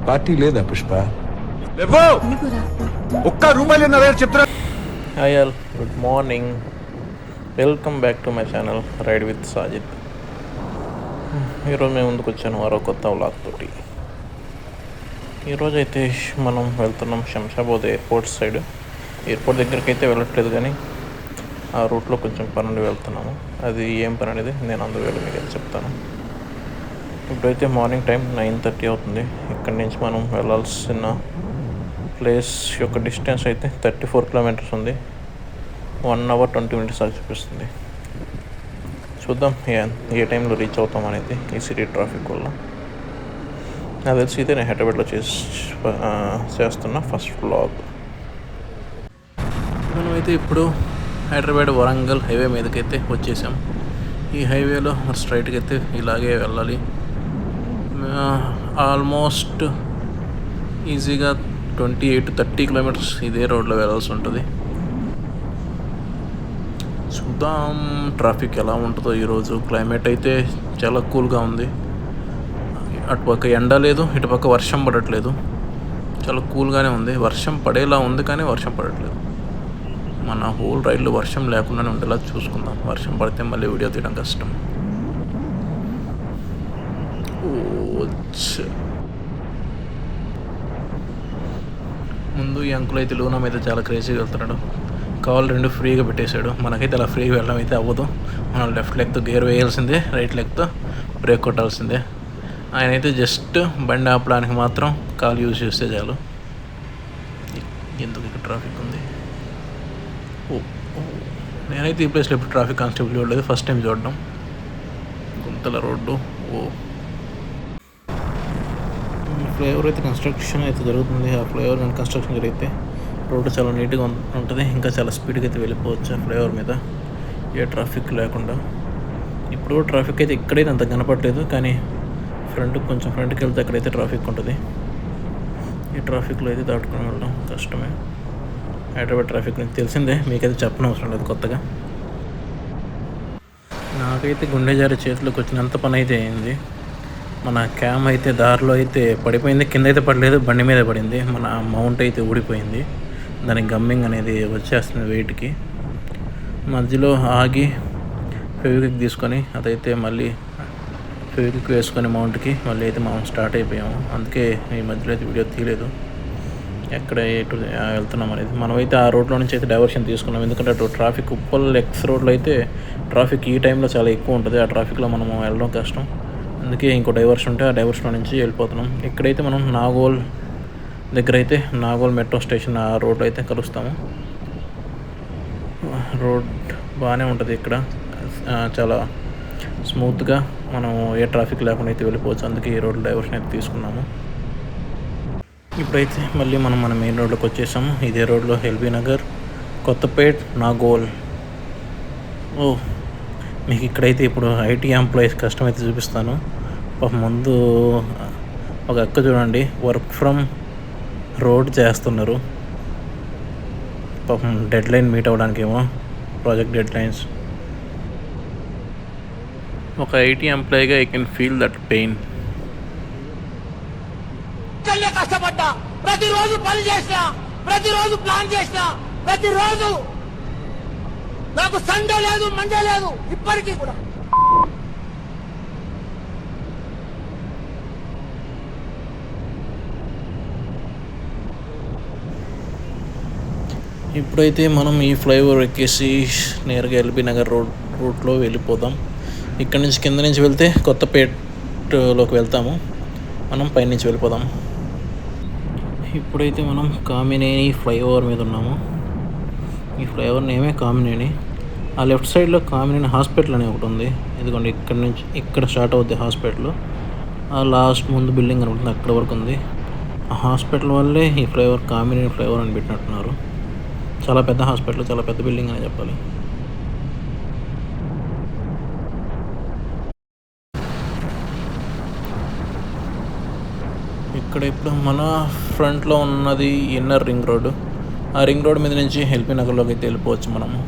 Party లేదా పుష్ప? ఒక్క రూపాయలు చెప్తున్నా. Hi all, good morning. Welcome back to my channel ride with Sajid. ఈరోజు మేము ముందుకు వచ్చాను మరో కొత్త వ్లాగ్ తోటి. ఈరోజు అయితే మనం వెళ్తున్నాం శంషాబాద్ ఎయిర్పోర్ట్ సైడ్. ఎయిర్పోర్ట్ దగ్గరికి అయితే వెళ్ళట్లేదు, కానీ ఆ రూట్లో కొంచెం పని నుండి వెళ్తున్నాము. అది ఏం పని అనేది నేను అందువేళ మీకు అయితే చెప్తాను. ఇప్పుడైతే మార్నింగ్ టైం 9:30 అవుతుంది. ఇక్కడి నుంచి మనం వెళ్ళాల్సిన ప్లేస్ యొక్క డిస్టెన్స్ అయితే 34 కిలోమీటర్స్ ఉంది. 1 hour 20 minutes అది చూపిస్తుంది. చూద్దాం ఏ టైంలో రీచ్ అవుతాం అనేది ఈ సిటీ ట్రాఫిక్ వల్ల. నాకు తెలిసి అయితే నేను హైదరాబాద్లో చేస్తున్న ఫస్ట్ వ్లాగ్. మనమైతే ఇప్పుడు హైదరాబాద్ వరంగల్ హైవే మీదకైతే వచ్చేసాం. ఈ హైవేలో స్ట్రైట్కి అయితే ఇలాగే వెళ్ళాలి. ఆల్మోస్ట్ ఈజీగా 28 to 30 కిలోమీటర్స్ ఇదే రోడ్లో వెళ్ళాల్సి ఉంటుంది. చూద్దాం ట్రాఫిక్ ఎలా ఉంటుందో. ఈరోజు క్లైమేట్ అయితే చాలా కూల్గా ఉంది. అటుపక్క ఎండ లేదు, ఇటుపక్క వర్షం పడట్లేదు. చాలా కూల్గానే ఉంది. వర్షం పడేలా ఉంది, కానీ వర్షం పడట్లేదు. మన హోల్ రైడ్లో వర్షం లేకుండానే ఉండేలా చూసుకుందాం. వర్షం పడితే మళ్ళీ వీడియో తీయడం కష్టం. ముందు ఈ అంకుల్ అయితే లూనా మీద చాలా క్రేజీగా వెళ్తున్నాడు. కావాలి 2 ఫ్రీగా పెట్టేశాడు. మనకైతే అలా ఫ్రీగా వెళ్ళడం అయితే అవ్వదు. మనం లెఫ్ట్ లెగ్తో గేర్ వేయాల్సిందే, రైట్ లెగ్తో బ్రేక్ కొట్టాల్సిందే. ఆయన అయితే జస్ట్ బండి ఆపడానికి మాత్రం కాలు యూజ్ చేస్తే చాలు. ఎందుకు ఇక్కడ ట్రాఫిక్ ఉంది? నేనైతే ఈ ప్లేస్లో ఇప్పుడు ట్రాఫిక్ కానిస్టేబుల్ చూడలేదు, ఫస్ట్ టైం చూడడం. గుంతల రోడ్డు. ఫ్లైఓవర్ అయితే కన్స్ట్రక్షన్ అయితే జరుగుతుంది. ఆ ఫ్లైఓవర్ కానీ కన్స్ట్రక్షన్ జరిగితే రోడ్డు చాలా నీట్గా ఉంటుంది. ఇంకా చాలా స్పీడ్గా అయితే వెళ్ళిపోవచ్చు ఆ ఫ్లైఓవర్ మీద, ఏ ట్రాఫిక్ లేకుండా. ఇప్పుడు ట్రాఫిక్ అయితే ఇక్కడైతే అంత కనపడలేదు, కానీ కొంచెం ఫ్రంట్కి వెళ్తే అక్కడైతే ట్రాఫిక్ ఉంటుంది. ఈ ట్రాఫిక్లో అయితే దాటుకొని వెళ్ళడం కష్టమే. హైదరాబాద్ ట్రాఫిక్ నుంచి తెలిసిందే, మీకైతే చెప్పనవసరం అవసరం లేదు కొత్తగా. నాకైతే గుండె జారి చేతిలోకి వచ్చినంత పని అయితే అయింది. మన క్యామ్ అయితే దారిలో అయితే పడిపోయింది. కింద అయితే పడలేదు, బండి మీద పడింది. మన మౌంట్ అయితే ఊడిపోయింది. దానికి గమ్మింగ్ అనేది వచ్చేస్తుంది వెయిట్కి. మధ్యలో ఆగి ఫెవిక్విక్ తీసుకొని అదైతే మళ్ళీ ఫెవిక్విక్ వేసుకొని మౌంట్కి మళ్ళీ అయితే మనం స్టార్ట్ అయిపోయాము. అందుకే ఈ మధ్యలో అయితే వీడియో తీయలేదు ఎక్కడ ఎటు వెళ్తున్నాం అనేది. మనమైతే ఆ రోడ్లో నుంచి అయితే డైవర్షన్ తీసుకున్నాం. ఎందుకంటే అటు ట్రాఫిక్ ఉప్పల్ ఎక్స్ రోడ్లో అయితే ట్రాఫిక్ ఈ టైంలో చాలా ఎక్కువ ఉంటుంది. ఆ ట్రాఫిక్లో మనం వెళ్ళడం కష్టం. అందుకే ఇంకో డైవర్షన్ ఉంటే ఆ డైవర్షన్ నుంచి వెళ్ళిపోతున్నాం. ఇక్కడైతే మనం నాగోల్ దగ్గర అయితే నాగోల్ మెట్రో స్టేషన్ ఆ రోడ్లో అయితే కలుస్తాము. రోడ్ బాగానే ఉంటుంది ఇక్కడ, చాలా స్మూత్గా మనం ఏ ట్రాఫిక్ లేకుండా అయితే వెళ్ళిపోవచ్చు. అందుకే ఈ రోడ్లో డైవర్షన్ అయితే తీసుకున్నాము. ఇప్పుడైతే మళ్ళీ మనం మన మెయిన్ రోడ్లోకి వచ్చేసాము. ఇదే రోడ్లో ఎల్బీ నగర్, కొత్తపేట్, నాగోల్. మీకు ఇక్కడైతే ఇప్పుడు ఐటీ ఎంప్లాయీస్ కష్టం అయితే చూపిస్తాను. ముందు ఒక అక్క చూడండి, వర్క్ ఫ్రమ్ రోడ్ చేస్తున్నారు. పాపం డెడ్ లైన్ మీట్ అవ్వడానికి ఏమో, ప్రాజెక్ట్ డెడ్ లైన్స్. ఒక ఐటీ ఎంప్లాయీగా I can feel that pain. కష్టపడ్డా, ప్రతిరోజు పని చేసినా, ప్రతిరోజు ప్లాన్ చేసినా, ప్రతిరోజు నాకు సండే లేదు, మండే లేదు, ఇప్పటికీ కూడా. ఇప్పుడైతే మనం ఈ ఫ్లైఓవర్ ఎక్కేసి నేరుగా ఎల్బీ నగర్ రూట్లో వెళ్ళిపోదాం. ఇక్కడ నుంచి కింద నుంచి వెళ్తే కొత్తపేటలోకి వెళ్తాము. మనం పైనుంచి వెళ్ళిపోదాం. ఇప్పుడైతే మనం కామినేని ఫ్లైఓవర్ మీద ఉన్నాము. ఈ ఫ్లైఓవర్ నేమే కామినేని. ఆ లెఫ్ట్ సైడ్లో కామినేని హాస్పిటల్ అనే ఒకటి ఉంది. ఎందుకంటే ఇక్కడ స్టార్ట్ అవుద్ది హాస్పిటల్. ఆ లాస్ట్ ముందు బిల్డింగ్ అనుకుంటుంది, అక్కడ వరకు ఉంది. ఆ హాస్పిటల్ వల్లే ఈ ఫ్లైఓవర్ కామినేని ఫ్లైఓవర్ అని పెట్టినట్టున్నారు. చాలా పెద్ద హాస్పిటల్, చాలా పెద్ద బిల్డింగ్ అని చెప్పాలి. ఇక్కడ ఇప్పుడు మన ఫ్రంట్లో ఉన్నది ఇన్నర్ రింగ్ రోడ్డు. ఆ రింగ్ రోడ్ మీద నుంచి ఎల్బీ నగర్లోకి అయితే వెళ్ళిపోవచ్చు మనము.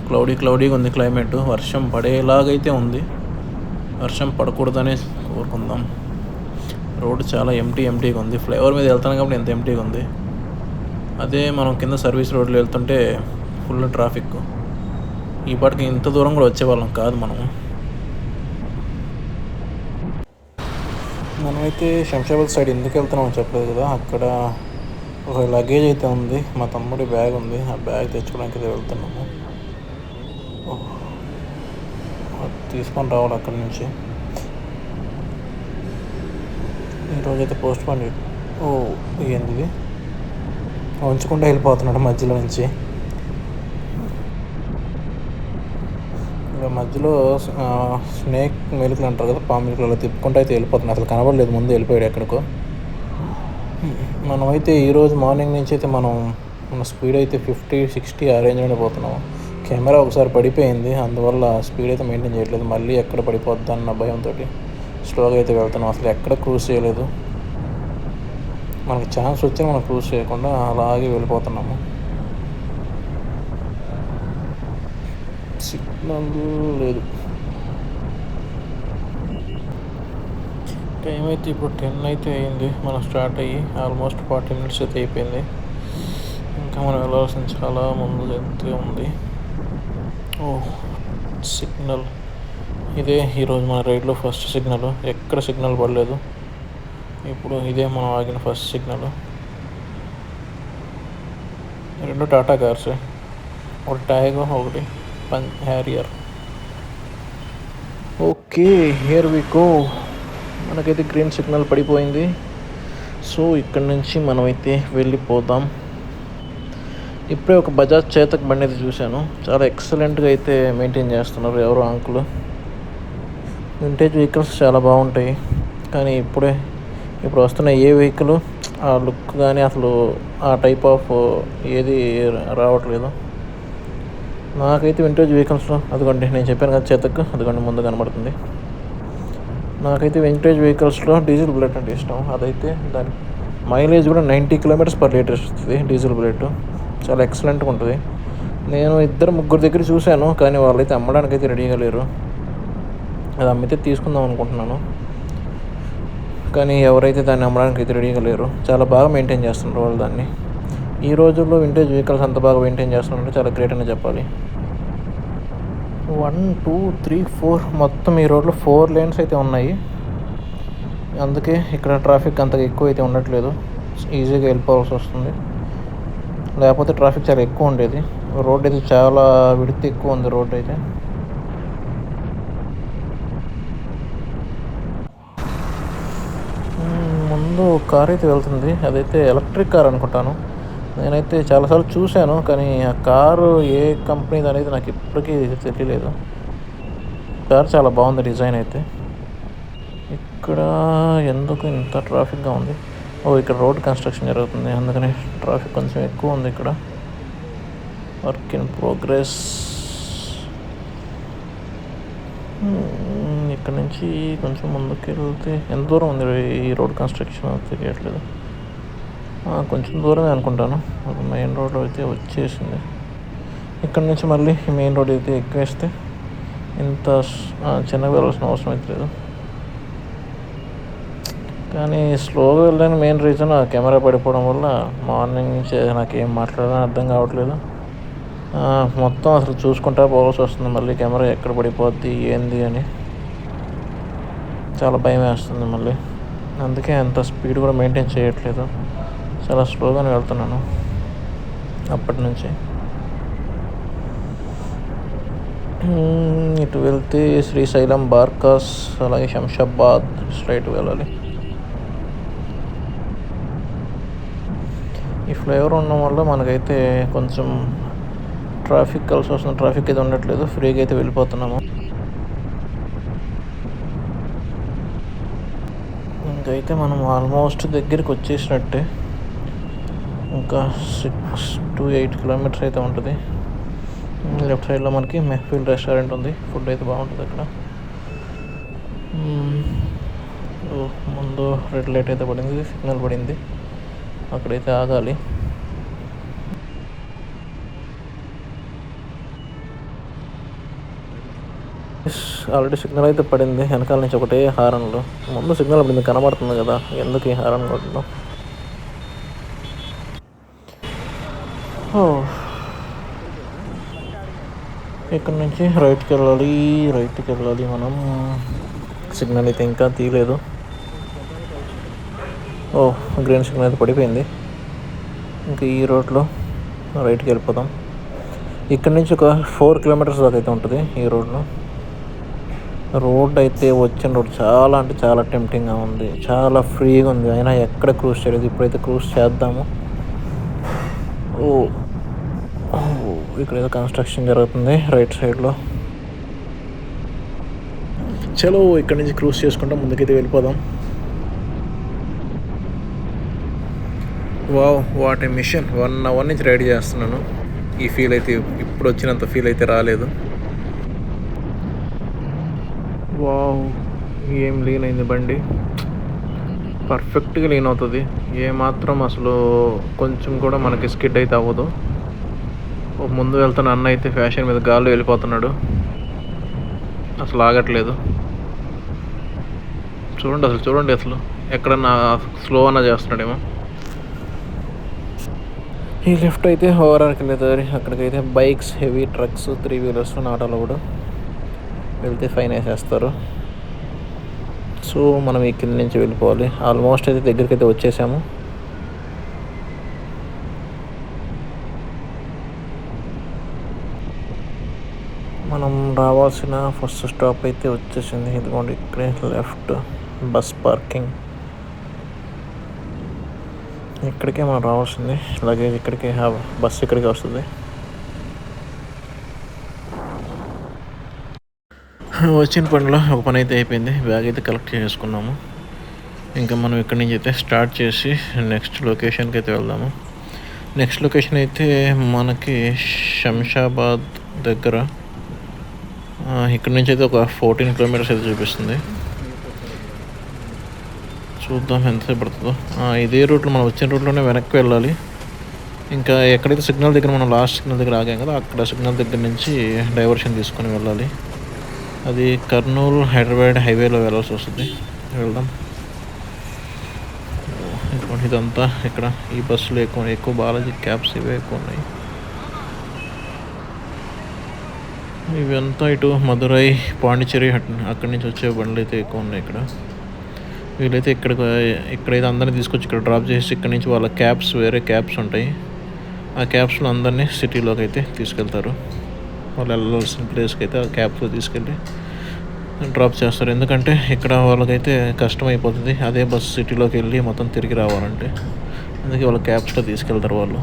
క్లౌడీగా ఉంది క్లైమేట్, వర్షం పడేలాగైతే ఉంది. వర్షం పడకూడదనే కోరుకుందాం. రోడ్డు చాలా ఎంటీగా ఉంది. ఫ్లైఓవర్ మీద వెళ్తాను కాబట్టి ఎంత ఎంటీగా ఉంది. అదే మనం కింద సర్వీస్ రోడ్లో వెళ్తుంటే ఫుల్ ట్రాఫిక్. ఈ పాటికి ఇంత దూరం కూడా వచ్చేవాళ్ళం కాదు మనమైతే శంషాబాద్ సైడ్ ఎందుకు వెళ్తున్నామో చెప్పలేదు కదా. అక్కడ ఒక లగేజ్ అయితే ఉంది, మా తమ్ముడి బ్యాగ్ ఉంది. ఆ బ్యాగ్ తెచ్చుకోవడానికి అయితే వెళ్తున్నాము. తీసుకొని రావాలి అక్కడి నుంచి. ఈరోజైతే పోస్ట్ పోన్ ఏంది ఉంచకుండా వెళ్ళిపోతున్నాడు మధ్యలో నుంచి. మధ్యలో స్నేక్ మెలుకులు అంటారు కదా, పాము మెలుకులు అలా తిప్పుకుంటూ అయితే వెళ్ళిపోతున్నాడు. అసలు కనబడలేదు, ముందు వెళ్ళిపోయాడు ఎక్కడికో. మనమైతే ఈరోజు మార్నింగ్ నుంచి అయితే మన స్పీడ్ అయితే 50-60 ఆ రేంజ్లోనే పోతున్నాము. కెమెరా ఒకసారి పడిపోయింది, అందువల్ల స్పీడ్ అయితే మెయింటైన్ చేయట్లేదు. మళ్ళీ ఎక్కడ పడిపోద్దా అన్న భయంతో స్లోగా అయితే వెళ్తున్నాం. అసలు ఎక్కడ క్రూజ్ చేయలేదు. మనకి ఛాన్స్ వచ్చి మనం క్రూజ్ చేయకుండా అలాగే వెళ్ళిపోతున్నాము. సిగ్నల్ లేదు. టైం అయితే ఇప్పుడు 10 అయితే అయింది. మనం స్టార్ట్ అయ్యి ఆల్మోస్ట్ 40 minutes అయితే అయిపోయింది. ఇంకా మనం వెళ్ళాల్సిన చాలా ముందు అయితే ఉంది. సిగ్నల్ ఇదే ఈరోజు మన రైడ్లో ఫస్ట్ సిగ్నల్. ఎక్కడ సిగ్నల్ పడలేదు. ఇప్పుడు ఇదే మనం ఆగిన ఫస్ట్ సిగ్నల్. 2 టాటా కార్స్, ఒకటి టాయిగో, ఒకటి Harrier. Okay, here we go. మనకైతే గ్రీన్ సిగ్నల్ పడిపోయింది. సో ఇక్కడ నుంచి మనమైతే వెళ్ళిపోదాం. ఇప్పుడే ఒక బజాజ్ చేతక్ బండి అయితే చూశాను. చాలా ఎక్సలెంట్గా అయితే మెయింటైన్ చేస్తున్నారు ఎవరో అంకుల్. వింటేజ్ వెహికల్స్ చాలా బాగుంటాయి, కానీ ఇప్పుడు వస్తున్న ఏ వెహికల్ ఆ లుక్ కానీ అసలు ఆ టైప్ ఆఫ్ ఏది రావట్లేదు. నాకైతే వింటేజ్ వెహికల్స్లో అదిగోండి, నేను చెప్పాను కదా చేతక్, అదిగోండి ముందు కనబడుతుంది. నాకైతే వింటేజ్ వెహికల్స్లో డీజిల్ బుల్లెట్ అంటే ఇష్టం. అదైతే దాని మైలేజ్ కూడా 90 km/లీటర్ ఇస్తుంది. డీజిల్ బుల్లెట్ చాలా ఎక్సలెంట్గా ఉంటుంది. నేను 2-3 దగ్గర చూశాను, కానీ వాళ్ళైతే అమ్మడానికైతే రెడీగా లేరు. అది అమ్మితే తీసుకుందాం అనుకుంటున్నాను, కానీ ఎవరైతే దాన్ని అమ్మడానికి అయితే రెడీగా లేరు. చాలా బాగా మెయింటైన్ చేస్తున్నారు వాళ్ళు దాన్ని. ఈ రోజుల్లో వింటేజ్ వెహికల్స్ అంత బాగా మెయింటైన్ చేస్తున్నారంటే చాలా గ్రేట్ అని చెప్పాలి. 1, 2, 3, 4 మొత్తం ఈ రోడ్లో 4 lanes అయితే ఉన్నాయి. అందుకే ఇక్కడ ట్రాఫిక్ అంతగా ఎక్కువ అయితే ఉండట్లేదు. ఈజీగా వెళ్ళిపోవాల్సి వస్తుంది. లేకపోతే ట్రాఫిక్ చాలా ఎక్కువ ఉండేది. రోడ్ అయితే చాలా విడత ఎక్కువ ఉంది. రోడ్ అయితే ముందు కార్ అయితే వెళ్తుంది. అదైతే ఎలక్ట్రిక్ కార్ అనుకుంటాను. నేనైతే చాలాసార్లు చూశాను, కానీ ఆ కారు ఏ కంపెనీది అనేది నాకు ఇప్పటికీ తెలియలేదు. కార్ చాలా బాగుంది డిజైన్ అయితే. ఇక్కడ ఎందుకు ఇంత ట్రాఫిక్గా ఉంది? ఇక్కడ రోడ్ కన్స్ట్రక్షన్ జరుగుతుంది, అందుకని ట్రాఫిక్ కొంచెం ఎక్కువ ఉంది. ఇక్కడ వర్క్ ఇన్ ప్రోగ్రెస్. ఇక్కడ నుంచి కొంచెం ముందుకు వెళ్తే ఎంత దూరం ఉంది ఈ రోడ్ కన్స్ట్రక్షన్ తెలియట్లేదు. కొంచెం దూరమే అనుకుంటాను. మెయిన్ రోడ్ అయితే వచ్చేసింది. ఇక్కడ నుంచి మళ్ళీ మెయిన్ రోడ్ అయితే ఎక్కేస్తే ఇంత చిన్నగా వెళ్ళాల్సిన అవసరం అయితే లేదు. కానీ స్లోగా వెళ్ళడానికి మెయిన్ రీజన్ ఆ కెమెరా పడిపోవడం వల్ల మార్నింగ్ నుంచి నాకు ఏం మాట్లాడాలని అర్థం కావట్లేదు. మొత్తం అసలు చూసుకుంటా పోవాల్సి వస్తుంది. మళ్ళీ కెమెరా ఎక్కడ పడిపోద్ది ఏంది అని చాలా భయం వేస్తుంది మళ్ళీ. అందుకే అంత స్పీడ్ కూడా మెయింటైన్ చేయట్లేదు. చాలా స్లోగానే వెళ్తున్నాను అప్పటి నుంచి. ఇటు వెళ్తే శ్రీశైలం, బార్కాస్, అలాగే శంషాబాద్ స్ట్రైట్ వెళ్ళాలి. ఈ ఫ్లైఓవర్ ఉండడం వల్ల మనకైతే కొంచెం ట్రాఫిక్ కలిసి వస్తుంది. ట్రాఫిక్ అయితే ఉండట్లేదు, ఫ్రీగా అయితే వెళ్ళిపోతున్నాము. ఇంకైతే మనం ఆల్మోస్ట్ దగ్గరికి వచ్చేసినట్టే. ఇంకా 6 to 8 kilometers అయితే ఉంటుంది. లెఫ్ట్ సైడ్లో మనకి మెహఫిల్ రెస్టారెంట్ ఉంది. ఫుడ్ అయితే బాగుంటుంది అక్కడ. ముందు రెడ్ లైట్ అయితే పడింది, సిగ్నల్ పడింది, అక్కడైతే ఆగాలి. ఆల్రెడీ సిగ్నల్ అయితే పడింది. వెనకాల నుంచి ఒకటే హారన్లు. ముందు సిగ్నల్ పడింది కనబడుతుంది కదా, ఎందుకు ఈ హారన్ కొట్టడం. ఇక్కడ నుంచి రైట్కి వెళ్ళాలి మనం. సిగ్నల్ అయితే ఇంకా తీయలేదు. గ్రీన్ సిగ్నల్ అయితే పడిపోయింది. ఇంకా ఈ రోడ్లో రైట్కి వెళ్ళిపోదాం. ఇక్కడ నుంచి ఒక 4 కిలోమీటర్స్ దాకా అయితే ఉంటుంది ఈ రోడ్లో. రోడ్ అయితే వచ్చిన రోడ్ చాలా అంటే చాలా టెంప్టింగ్గా ఉంది, చాలా ఫ్రీగా ఉంది. అయినా ఎక్కడ క్రూజ్ చేయలేదు. ఇప్పుడైతే క్రూజ్ చేద్దాము. ఇక్కడ ఏదో కన్స్ట్రక్షన్ జరుగుతుంది రైట్ సైడ్లో. చలో ఇక్కడ నుంచి క్రూజ్ చేసుకుంటాం, ముందుకైతే వెళ్ళిపోదాం. What a mission. 1 అవర్ నుంచి రైడ్ చేస్తున్నాను. ఈ ఫీల్ అయితే ఇప్పుడు వచ్చినంత ఫీల్ అయితే రాలేదు. ఏం లీన్ అయింది బండి, పర్ఫెక్ట్గా లీన్ అవుతుంది. ఏమాత్రం అసలు కొంచెం కూడా మనకి స్కిడ్ అయితే అవ్వదు. ముందు వెళ్తున్న అన్న అయితే ఫ్యాషన్ మీద గాల్లో వెళ్ళిపోతున్నాడు, అసలు ఆగట్లేదు. చూడండి అసలు ఎక్కడన్నా స్లో అన్నా చేస్తున్నాడేమో. ఈ లెఫ్ట్ అయితే ఓవరాల్కి వెళ్ళేదారి. అక్కడికైతే bikes, heavy trucks, 3 wheelers, not allowed. వెళ్తే ఫైన్ వేసేస్తారు. సో మనం ఈ కింద నుంచి వెళ్ళిపోవాలి. ఆల్మోస్ట్ అయితే దగ్గరికి అయితే వచ్చేసాము. మనం రావాల్సిన ఫస్ట్ స్టాప్ అయితే వచ్చేసింది. ఇదిగోండి ఇక్కడే లెఫ్ట్ బస్ పార్కింగ్. ఇక్కడికే మనం రావాల్సింది. లగేజ్ ఇక్కడికే, బస్ ఇక్కడికే వస్తుంది. వచ్చిన పనిలో ఒక పని అయితే అయిపోయింది. బ్యాగ్ అయితే కలెక్ట్ చేసుకున్నాము. ఇంకా మనం ఇక్కడి నుంచి అయితే స్టార్ట్ చేసి నెక్స్ట్ లొకేషన్కి అయితే వెళ్దాము. నెక్స్ట్ లొకేషన్ అయితే మనకి శంషాబాద్ దగ్గర. ఇక్కడి నుంచి అయితే ఒక 14 కిలోమీటర్స్ అయితే చూపిస్తుంది. చూద్దాం ఎంతసేపు పడుతుందో. ఇదే రూట్లో మనం వచ్చిన రూట్లోనే వెనక్కి వెళ్ళాలి. ఇంకా ఎక్కడైతే సిగ్నల్ దగ్గర మనం లాస్ట్ సిగ్నల్ దగ్గర ఆగాం కదా, అక్కడ సిగ్నల్ దగ్గర నుంచి డైవర్షన్ తీసుకొని వెళ్ళాలి. అది కర్నూలు హైదరాబాద్ హైవేలో వెళ్ళాల్సి వస్తుంది. వెళ్దాం. ఇదంతా ఇక్కడ ఈ బస్సులు ఎక్కువ బాలాజీ క్యాబ్స్ ఇవే ఎక్కువ ఉన్నాయి. ఇవంతా ఇటు మధురై, పాండిచ్చేరి అక్కడి నుంచి వచ్చే బండ్లు అయితే ఎక్కువ ఉన్నాయి ఇక్కడ. వీళ్ళైతే ఇక్కడైతే అందరినీ తీసుకొచ్చి ఇక్కడ డ్రాప్ చేసి ఇక్కడ నుంచి వాళ్ళ క్యాబ్స్, వేరే క్యాబ్స్ ఉంటాయి. ఆ క్యాబ్స్లో అందరినీ సిటీలోకి అయితే తీసుకెళ్తారు. వాళ్ళు వెళ్ళాల్సిన ప్లేస్కి అయితే ఆ క్యాబ్స్లో తీసుకెళ్ళి డ్రాప్ చేస్తారు. ఎందుకంటే ఇక్కడ వాళ్ళకైతే కష్టం అయిపోతుంది అదే బస్సు సిటీలోకి వెళ్ళి మొత్తం తిరిగి రావాలంటే. అందుకే వాళ్ళ క్యాబ్స్లో తీసుకెళ్తారు వాళ్ళు.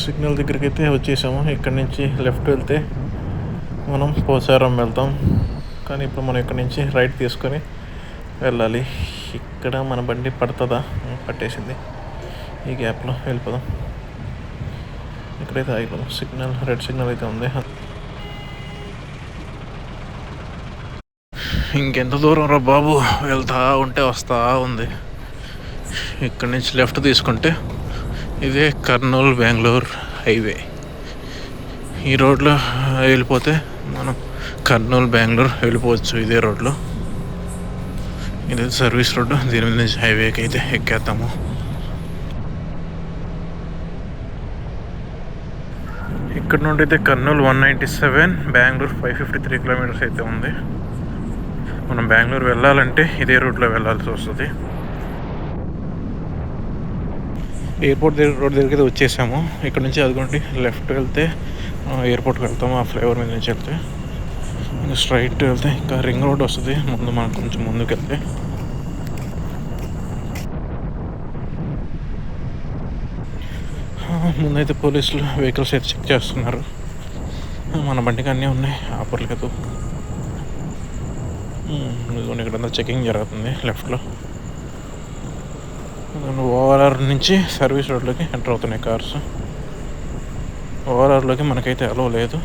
సిగ్నల్ దగ్గరికి అయితే వచ్చేసాము. ఇక్కడ నుంచి లెఫ్ట్ వెళ్తే మనం పోచారం వెళ్తాం. కానీ ఇప్పుడు మనం ఇక్కడ నుంచి రైట్ తీసుకొని వెళ్ళాలి. ఇక్కడ మన బండి పడుతుందా? పట్టేసింది. ఈ గ్యాప్లో వెళ్ళిపోదాం. ఇక్కడైతే ఆగిపోదాం. సిగ్నల్ రెడ్ సిగ్నల్ అయితే ఉంది. ఇంకెంత దూరం రా బాబు, వెళ్తా ఉంటే వస్తూ ఉంది. ఇక్కడి నుంచి లెఫ్ట్ తీసుకుంటే ఇదే కర్నూలు బెంగళూరు హైవే. ఈ రోడ్లో వెళ్ళిపోతే మనం కర్నూలు బెంగళూరు వెళ్ళిపోవచ్చు ఇదే రోడ్లో. ఇది సర్వీస్ రోడ్డు. దీని మీద నుంచి హైవేకి అయితే ఎక్కేద్దాము. ఇక్కడ నుండి అయితే కర్నూలు 197, బెంగళూరు 553 కిలోమీటర్స్ అయితే ఉంది. మనం బెంగళూరు వెళ్ళాలంటే ఇదే రూట్లో వెళ్ళాల్సి వస్తుంది. ఎయిర్పోర్ట్ రోడ్ దగ్గరికి అయితే వచ్చేసాము. ఇక్కడ నుంచి అదిగోండి లెఫ్ట్ వెళ్తే ఎయిర్పోర్ట్కి వెళ్తాము. ఆ ఫ్లైఓవర్ మీద నుంచి వెళ్తే ఇంకా స్ట్రైట్ వెళ్తే ఇంకా రింగ్ రోడ్ వస్తుంది. మనం కొంచెం ముందుకు వెళ్తే ముందైతే పోలీసులు వెహికల్స్ అయితే చెక్ చేస్తున్నారు. మన బండికి అన్నీ ఉన్నాయి ఆపర్లేదు. ఇక్కడంతా చెకింగ్ జరుగుతుంది లెఫ్ట్లో. ఓఆర్ఆర్ నుంచి సర్వీస్ రోడ్లోకి ఎంటర్ అవుతున్నాయి కార్స్. ఓఆర్ఆర్లోకి మనకైతే అలో లేదు,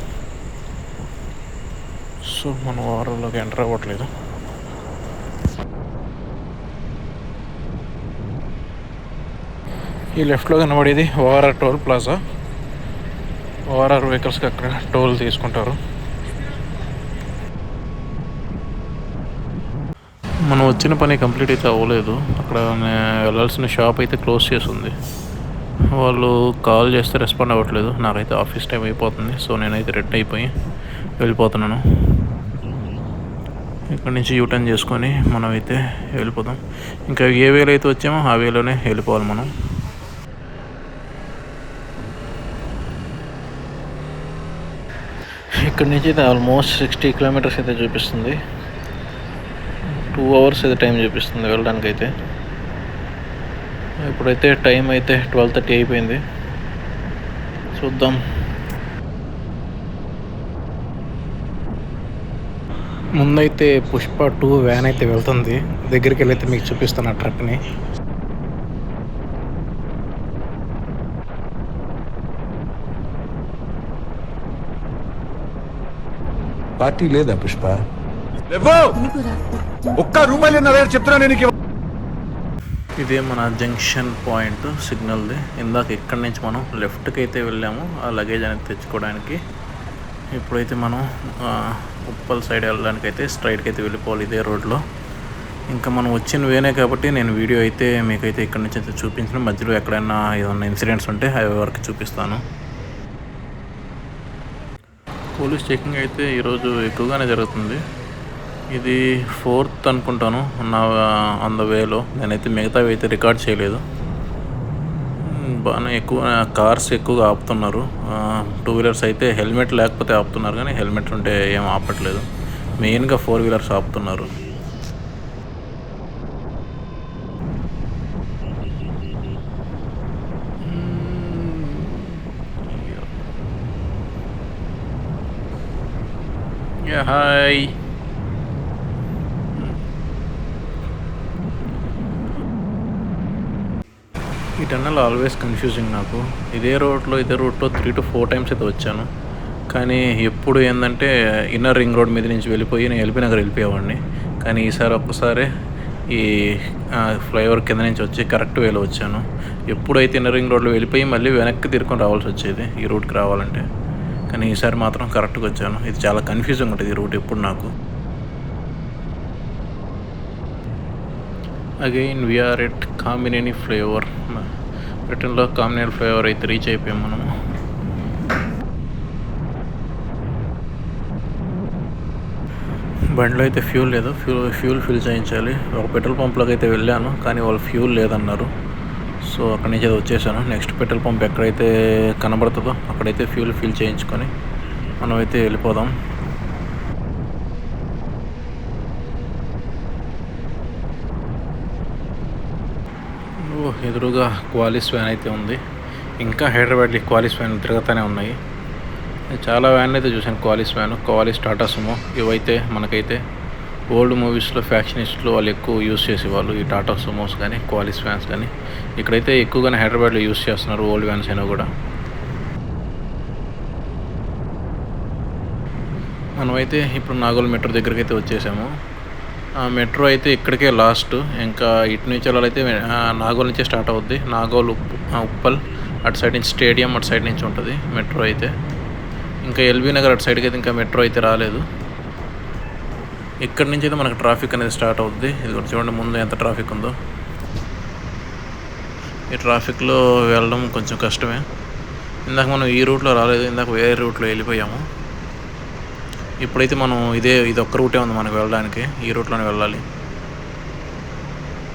సో మనం ఓఆర్ఆర్లోకి ఎంటర్ అవ్వట్లేదు. ఈ లెఫ్ట్లో కనబడేది ఓఆర్ఆర్ టోల్ ప్లాజా. ఓఆర్ఆర్ వెహికల్స్కి అక్కడ టోల్ తీసుకుంటారు. మనం వచ్చిన పని కంప్లీట్ అయితే అవ్వలేదు. అక్కడ వెళ్ళాల్సిన షాప్ అయితే క్లోజ్ చేసి ఉంది. వాళ్ళు కాల్ చేస్తే రెస్పాండ్ అవ్వట్లేదు. నాకైతే ఆఫీస్ టైం అయిపోతుంది. సో నేనైతే రెడీ అయిపోయి వెళ్ళిపోతున్నాను. ఇక్కడ నుంచి యూటర్న్ చేసుకొని మనం అయితే వెళ్ళిపోదాం. ఇంకా ఏ వేలో అయితే వచ్చామో ఆ వేలోనే వెళ్ళిపోవాలి మనం. ఇక్కడ నుంచి అయితే ఆల్మోస్ట్ 60 కిలోమీటర్స్ అయితే చూపిస్తుంది. 2 అవర్స్ అయితే టైం చూపిస్తుంది వెళ్ళడానికి అయితే. ఇప్పుడైతే టైం అయితే 12:30 అయిపోయింది. చూద్దాం. ముందైతే పుష్ప 2 వ్యాన్ అయితే వెళ్తుంది. దగ్గరికి వెళ్ళైతే మీకు చూపిస్తాను ఆ ట్రక్ని. పార్టీ లేదా పుష్ప? ఒక్క రూపాయలు చెప్తున్నా నేను. ఇదే మన జంక్షన్ పాయింట్ సిగ్నల్ది. ఇందాక ఇక్కడి నుంచి మనం లెఫ్ట్కి అయితే వెళ్ళాము ఆ లగేజ్ అనేది తెచ్చుకోవడానికి. ఇప్పుడైతే మనం ఉప్పల్ సైడ్ వెళ్ళడానికి అయితే స్ట్రైట్కి అయితే వెళ్ళిపోవాలి ఇదే రోడ్లో. ఇంకా మనం వచ్చిన వేనే కాబట్టి నేను వీడియో అయితే మీకైతే ఇక్కడి నుంచి అయితే చూపించిన. మధ్యలో ఎక్కడైనా ఏదైనా ఇన్సిడెంట్స్ ఉంటే అవి వరకు చూపిస్తాను. పోలీస్ చెకింగ్ అయితే ఈరోజు ఎక్కువగానే జరుగుతుంది. ఇది 4th అనుకుంటాను నా ఆన్ ద వేలో. నేనైతే మిగతావి అయితే రికార్డ్ చేయలేదు. బాగానే ఎక్కువ కార్స్ ఎక్కువగా ఆపుతున్నారు. 2 వీలర్స్ అయితే హెల్మెట్ లేకపోతే ఆపుతున్నారు, కానీ హెల్మెట్ ఉంటే ఏం ఆపట్లేదు. మెయిన్గా 4 వీలర్స్ ఆపుతున్నారు. హాయ్. ఈ టన్నల్ ఆల్వేస్ కన్ఫ్యూజింగ్ నాకు. ఇదే రూట్లో 3 to 4 టైమ్స్ అయితే వచ్చాను. కానీ ఎప్పుడు ఏంటంటే ఇన్నర్ రింగ్ రోడ్ మీద నుంచి వెళ్ళిపోయి నేను ఎల్బీ నగర్ వెళ్ళిపోయేవాడిని. కానీ ఈసారి ఒక్కసారి ఈ ఫ్లైఓవర్ కింద నుంచి వచ్చి కరెక్ట్ వేలో వచ్చాను. ఎప్పుడైతే ఇన్నర్ రింగ్ రోడ్లో వెళ్ళిపోయి మళ్ళీ వెనక్కి తిరుకొని రావాల్సి వచ్చేది ఈ రూట్కి రావాలంటే. కానీ ఈసారి మాత్రం కరెక్ట్గా వచ్చాను. ఇది చాలా కన్ఫ్యూజింగ్ ఉంటుంది ఈ రూట్ ఎప్పుడు నాకు. Again we are at Kamineni flyover. రిటర్న్లో కామినేని ఫ్లైఓవర్ అయితే రీచ్ అయిపోయాం మనము. బండిలో అయితే ఫ్యూల్ లేదు. ఫ్యూల్ ఫిల్ చేయించాలి. ఒక పెట్రోల్ పంప్లోకి అయితే వెళ్ళాను, కానీ వాళ్ళు ఫ్యూల్ లేదన్నారు. సో అక్కడి నుంచి అయితే వచ్చేసాను. నెక్స్ట్ పెట్రోల్ పంప్ ఎక్కడైతే కనబడుతుందో అక్కడైతే ఫ్యూల్ ఫిల్ చేయించుకొని మనం అయితే వెళ్ళిపోదాం. ఎదురుగా క్వాలిస్ వ్యాన్ అయితే ఉంది. ఇంకా హైదరాబాద్లో క్వాలిస్ వ్యాన్ తిరుగుతూనే ఉన్నాయి. చాలా వ్యాన్లు అయితే చూశాను. Qualis van, Qualis, Tata Sumo, ఇవైతే మనకైతే ఓల్డ్ మూవీస్లో ఫ్యాక్షనిస్టులు వాళ్ళు ఎక్కువ యూజ్ చేసేవాళ్ళు ఈ టాటా సుమోస్ కానీ క్వాలిస్ వ్యాన్స్ కానీ. ఇక్కడైతే ఎక్కువగానే హైదరాబాద్లో యూజ్ చేస్తున్నారు ఓల్డ్ వ్యాన్స్ అయినా కూడా. మనమైతే ఇప్పుడు నాగోల్ మెట్రో దగ్గరికి అయితే వచ్చేసాము. మెట్రో అయితే ఇక్కడికే లాస్ట్. ఇంకా ఇటు నుంచి వెళ్ళాలైతే నాగోల్ నుంచే స్టార్ట్ అవుద్ది. నాగోల్, ఉప్పల్, అటు సైడ్ నుంచి స్టేడియం, అటు సైడ్ నుంచి ఉంటుంది మెట్రో అయితే. ఇంకా ఎల్బీ నగర్ అటు సైడ్కి అయితే ఇంకా మెట్రో అయితే రాలేదు. ఇక్కడి నుంచి అయితే మనకు ట్రాఫిక్ అనేది స్టార్ట్ అవుద్ది. ఇది కూడా చూడండి ముందు ఎంత ట్రాఫిక్ ఉందో. ఈ ట్రాఫిక్లో వెళ్ళడం కొంచెం కష్టమే. ఇందాక మనం ఈ రూట్లో రాలేదు, ఇందాక వేరే రూట్లో వెళ్ళిపోయాము. ఇప్పుడైతే మనం ఇది ఒక్క రూటే ఉంది మనకు వెళ్ళడానికి. ఈ రూట్లోనే వెళ్ళాలి.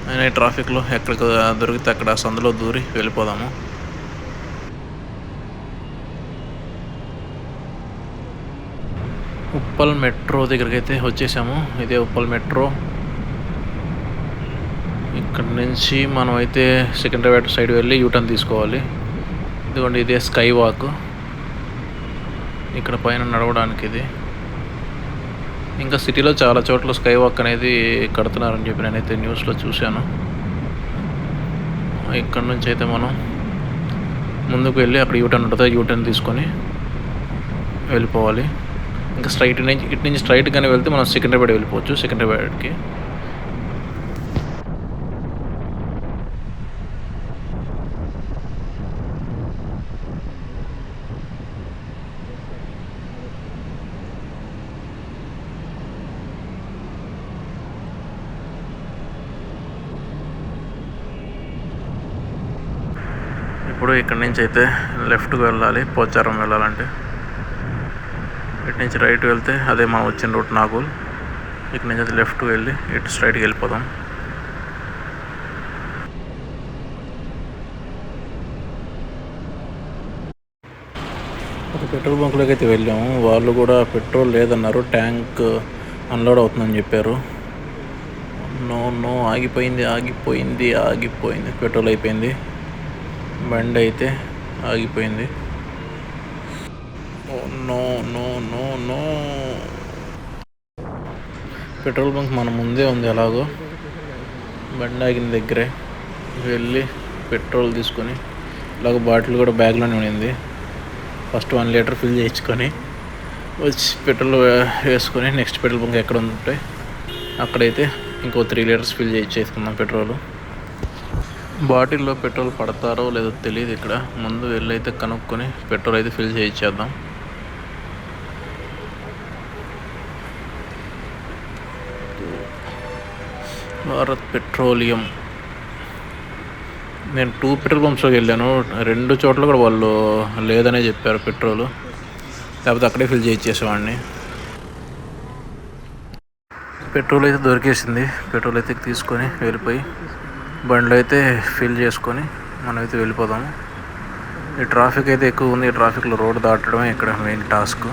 అయినా ఈ ట్రాఫిక్లో ఎక్కడికి దొరికితే అక్కడ సందులో దూరి వెళ్ళిపోదాము. ఉప్పల్ మెట్రో దగ్గరికి అయితే వచ్చేసాము. ఇదే ఉప్పల్ మెట్రో. ఇక్కడ నుంచి మనం అయితే సికింద్రాబాద్ సైడ్ వెళ్ళి యూటర్న్ తీసుకోవాలి. ఇదిగోండి ఇదే స్కై వాక్. ఇక్కడ పైన నడవడానికి ఇది. ఇంకా సిటీలో చాలా చోట్ల స్కై వాక్ అనేది కడుతున్నారని చెప్పి నేనైతే న్యూస్లో చూశాను. ఇక్కడ నుంచి అయితే మనం ముందుకు వెళ్ళి అక్కడ యూటర్న్ ఉంటుంది, యూటర్న్ తీసుకొని వెళ్ళిపోవాలి. ఇంకా ఇటు నుంచి స్ట్రైట్గానే వెళ్తే మనం సికింద్రాబాద్ వెళ్ళిపోవచ్చు. సికింద్రాబాద్కి ఇప్పుడు ఇక్కడి నుంచి అయితే లెఫ్ట్కి వెళ్ళాలి, పోచారం వెళ్ళాలంటే. ఇటు నుంచి రైట్ వెళ్తే అదే మనం వచ్చిన రూట్ నాగోల్. ఇక్కడి నుంచి అయితే లెఫ్ట్కి వెళ్ళి ఇటు స్ట్రైట్కి వెళ్ళిపోదాం. ఒక పెట్రోల్ బంక్లోకి అయితే వెళ్ళాము. వాళ్ళు కూడా పెట్రోల్ లేదన్నారు, ట్యాంక్ అన్లోడ్ అవుతుందని చెప్పారు. నో ఆగిపోయింది. పెట్రోల్ అయిపోయింది, బండి అయితే ఆగిపోయింది. నో పెట్రోల్ బంక్ మన ముందే ఉంది. ఎలాగో బండి ఆగిన దగ్గరే వెళ్ళి పెట్రోల్ తీసుకొని, ఇలాగ బాటిల్ కూడా బ్యాగ్లోనే ఉండింది. ఫస్ట్ 1 లీటర్ ఫిల్ చేయించుకొని వచ్చి పెట్రోల్ వేసుకొని నెక్స్ట్ పెట్రోల్ బంక్ ఎక్కడ ఉంటే అక్కడైతే ఇంకో 3 లీటర్స్ ఫిల్ చేసుకుందాం పెట్రోల్. బాటిల్లో పెట్రోల్ పడతారో లేదో తెలియదు. ఇక్కడ ముందు వెళ్ళైతే కనుక్కొని పెట్రోల్ అయితే ఫిల్ చేయించేద్దాం. భారత్ పెట్రోలియం. నేను 2 పెట్రోల్ పంప్స్లోకి వెళ్ళాను. 2 చోట్ల కూడా వాళ్ళు లేదనే చెప్పారు పెట్రోల్, లేకపోతే అక్కడే ఫిల్ చేయించేసేవాడిని. పెట్రోల్ అయితే దొరికేసింది. పెట్రోల్ అయితే తీసుకొని వెళ్ళిపోయి బండ్లో అయితే ఫిల్ చేసుకొని మనమైతే వెళ్ళిపోదాము. ఈ ట్రాఫిక్ అయితే ఎక్కువ ఉంది. ఈ ట్రాఫిక్లో రోడ్ దాటడమే ఇక్కడ మెయిన్ టాస్క్.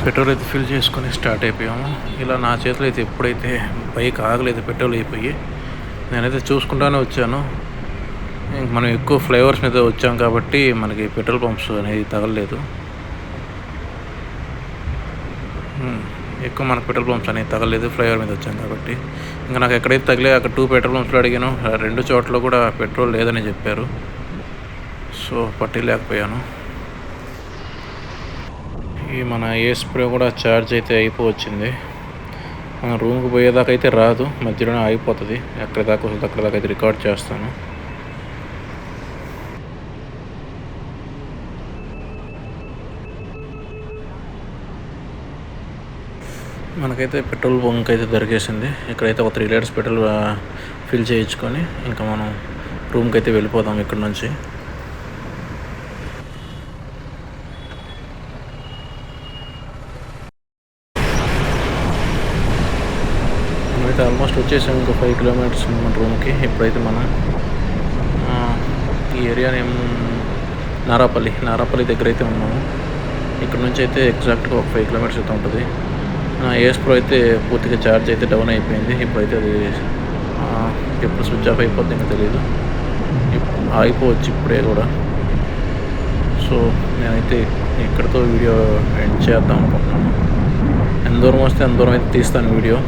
పెట్రోల్ అయితే ఫిల్ చేసుకొని స్టార్ట్ అయిపోయాము. ఇలా నా చేతిలో అయితే ఎప్పుడైతే బైక్ ఆగలేదు పెట్రోల్ అయిపోయి, నేనైతే చూసుకుంటానే వచ్చాను. ఇంక మనం ఎక్కువ ఫ్లైఓవర్స్ మీద వచ్చాం కాబట్టి మనకి పెట్రోల్ పంప్స్ అనేది తగలలేదు. ఎక్కువ మనకు పెట్రోల్ పంప్స్ అనేది తగలలేదు, ఫ్లైఓవర్ మీద వచ్చాం కాబట్టి. ఇంకా నాకు ఎక్కడైతే తగిలే అక్కడ 2 పెట్రోల్ పంప్స్లో అడిగాను. 2 చోట్ల కూడా పెట్రోల్ లేదని చెప్పారు. సో పట్టలేకపోయాను. ఈ మన ఏ స్ప్రే కూడా ఛార్జ్ అయితే అయిపోవచ్చింది. మన రూమ్కి పోయేదాకా అయితే రాదు, మధ్యలోనే అయిపోతుంది. ఎక్కడి దాకా వస్తుంది అక్కడ దాకా అయితే రికార్డ్ చేస్తాను. మనకైతే పెట్రోల్ బంక్ అయితే దొరికేసింది. ఇక్కడైతే ఒక 3 లీటర్స్ పెట్రోల్ ఫిల్ చేయించుకొని ఇంకా మనం రూమ్కి అయితే వెళ్ళిపోదాం ఇక్కడ నుంచి. అయితే ఆల్మోస్ట్ వచ్చేసాం. ఇంకో 5 కిలోమీటర్స్ మన రూమ్కి. ఇప్పుడైతే మనం ఈ ఏరియా నేమ్ నారాపల్లి దగ్గర అయితే ఉన్నాము. ఇక్కడ నుంచి అయితే ఎగ్జాక్ట్గా ఒక 5 కిలోమీటర్స్ అయితే ఉంటుంది. ఏస్ ప్రో అయితే పూర్తిగా ఛార్జ్ అయితే డౌన్ అయిపోయింది. ఇప్పుడైతే అది ఎప్పుడు స్విచ్ ఆఫ్ అయిపోద్ది ఇంకా తెలియదు, ఆగిపోవచ్చు ఇప్పుడే కూడా. సో నేనైతే ఇక్కడితో వీడియో ఎండ్ చేద్దాం అనుకుంటున్నాను. ఎంత దూరం వస్తే అంత దూరం అయితే తీస్తాను వీడియో.